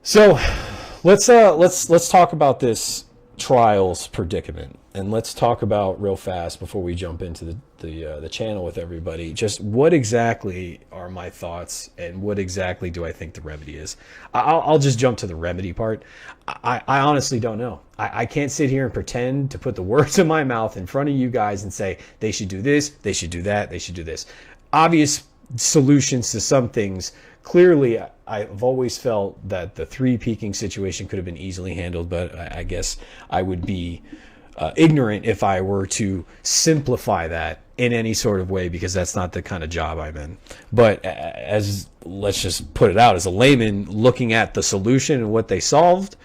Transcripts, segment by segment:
So let's talk about this trials predicament, and let's talk about real fast before we jump into the channel with everybody. Just what exactly are my thoughts, and what exactly do I think the remedy is? I'll just jump to the remedy part. I honestly don't know. I can't sit here and pretend to put the words in my mouth in front of you guys and say they should do this, they should do that, they should do this. Obvious solutions to some things. Clearly, I've always felt that the three peaking situation could have been easily handled, but I guess I would be ignorant if I were to simplify that in any sort of way, because that's not the kind of job I'm in. But as let's just put it out, as a layman looking at the solution and what they solved,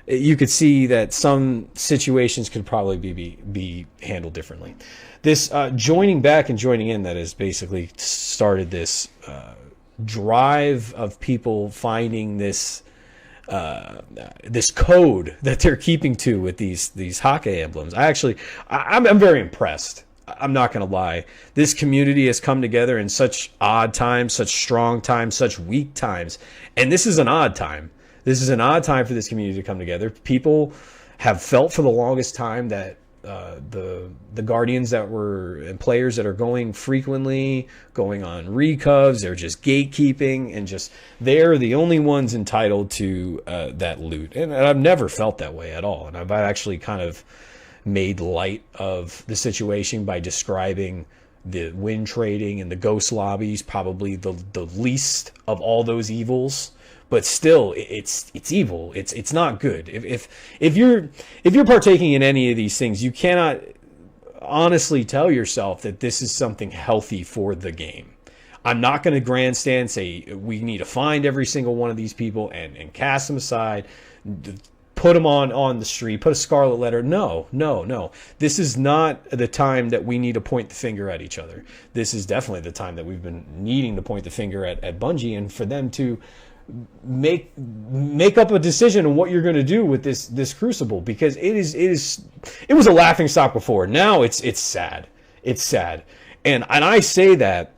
you could see that some situations could probably be handled differently. This joining back and joining in that has basically started this drive of people finding this this code that they're keeping to with these hockey emblems. I'm very impressed. I'm not going to lie. This community has come together in such odd times, such strong times, such weak times. And this is an odd time. This is an odd time for this community to come together. People have felt for the longest time that the Guardians that were, and players that are going frequently, going on recovs, they're just gatekeeping, and just they're the only ones entitled to that loot. And I've never felt that way at all. And I've actually kind of made light of the situation by describing the win trading and the ghost lobbies, probably the least of all those evils. But still, it's evil. It's not good. If you're partaking in any of these things, you cannot honestly tell yourself that this is something healthy for the game. I'm not going to grandstand, say we need to find every single one of these people and cast them aside, put them on the street, put a scarlet letter. No. This is not the time that we need to point the finger at each other. This is definitely the time that we've been needing to point the finger at Bungie, and for them to make up a decision on what you're going to do with this crucible, because it was a laughing stock before. Now it's sad. It's sad. And I say that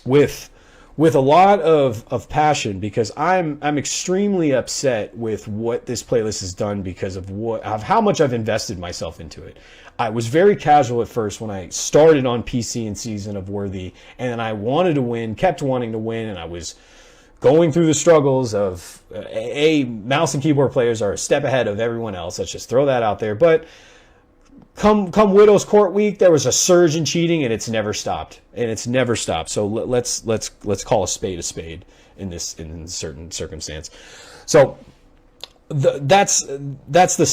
with a lot of passion, because I'm extremely upset with what this playlist has done, because of how much I've invested myself into it. I was very casual at first when I started on PC and Season of Worthy, and then I wanted to win, kept wanting to win, and I was going through the struggles of mouse and keyboard players are a step ahead of everyone else. Let's just throw that out there. But come Widow's Court week, there was a surge in cheating, and it's never stopped. So let's call a spade in certain circumstance. So that's the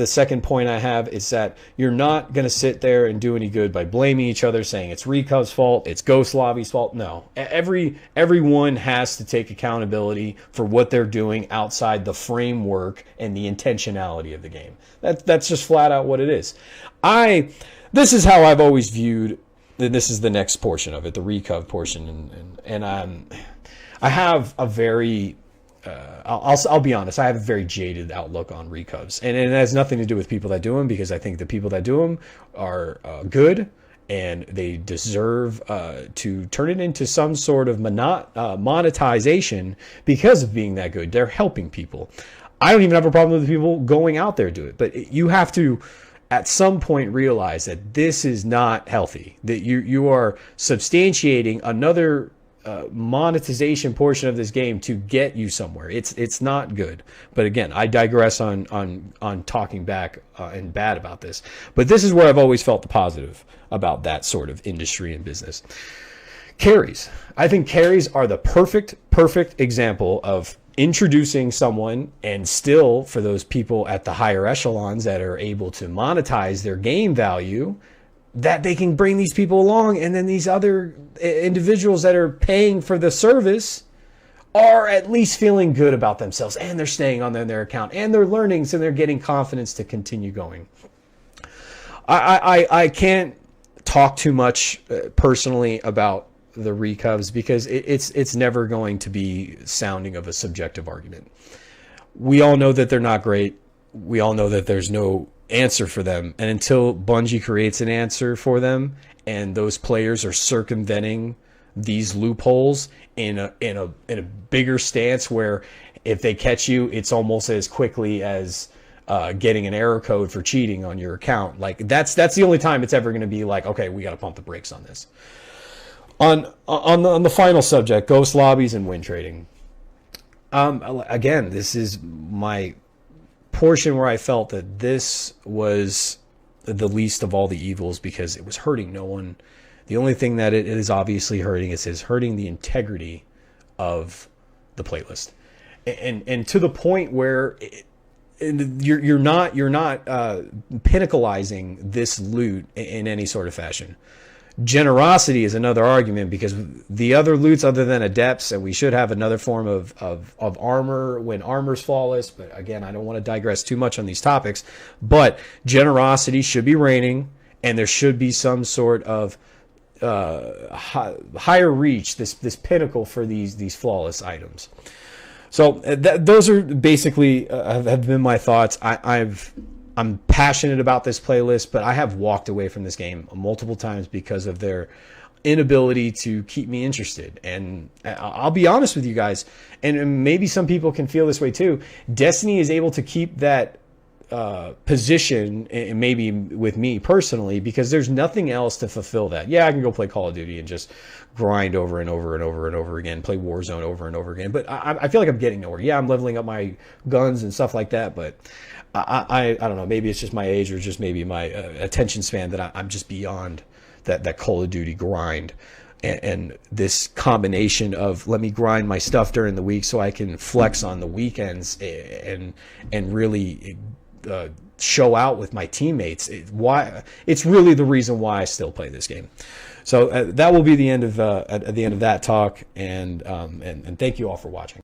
second point I have, is that you're not going to sit there and do any good by blaming each other, saying it's Recov's fault, it's Ghost Lobby's fault. No, everyone has to take accountability for what they're doing outside the framework and the intentionality of the game. That's just flat out what it is. This is how I've always viewed, and this is the next portion of it, the Recov portion, and I have a very I'll be honest, I have a very jaded outlook on recovs, and it has nothing to do with people that do them, because I think the people that do them are good, and they deserve to turn it into some sort of monetization because of being that good. They're helping people. I don't even have a problem with people going out there to do it, but you have to at some point realize that this is not healthy, that you are substantiating another monetization portion of this game to get you somewhere. It's not good. But again, I digress on talking back and bad about this. But this is where I've always felt the positive about that sort of industry and business. Carries. I think carries are the perfect example of introducing someone, and still for those people at the higher echelons that are able to monetize their game value, that they can bring these people along, and then these other individuals that are paying for the service are at least feeling good about themselves, and they're staying on their account, and they're learning, so they're getting confidence to continue going. I can't talk too much personally about the recovs, because it's never going to be sounding of a subjective argument. We all know that they're not great. We all know that there's no answer for them, and until Bungie creates an answer for them, and those players are circumventing these loopholes in a bigger stance, where if they catch you, it's almost as quickly as getting an error code for cheating on your account. Like that's the only time it's ever going to be like, okay, we got to pump the brakes on this. On the final subject, ghost lobbies and win trading. Again, this is my portion where I felt that this was the least of all the evils because it was hurting no one. The only thing that it is obviously hurting is hurting the integrity of the playlist, and to the point where you're not pinnacleizing this loot in any sort of fashion. Generosity is another argument because the other loots other than adepts, and we should have another form of armor when armor's flawless. But again, I don't want to digress too much on these topics. But generosity should be reigning, and there should be some sort of higher reach, this pinnacle for these flawless items. So those are basically have been my thoughts. I'm passionate about this playlist, but I have walked away from this game multiple times because of their inability to keep me interested. And I'll be honest with you guys, and maybe some people can feel this way too. Destiny is able to keep that position, and maybe with me personally, because there's nothing else to fulfill that. Yeah, I can go play Call of Duty and just grind over and over and over and over again, play Warzone over and over again, but I feel like I'm getting nowhere. Yeah, I'm leveling up my guns and stuff like that, but I don't know, maybe it's just my age or just maybe my attention span that I'm just beyond that Call of Duty grind. And this combination of let me grind my stuff during the week so I can flex on the weekends and really show out with my teammates. It's really the reason why I still play this game. So that will be the end of at the end of that talk, and thank you all for watching.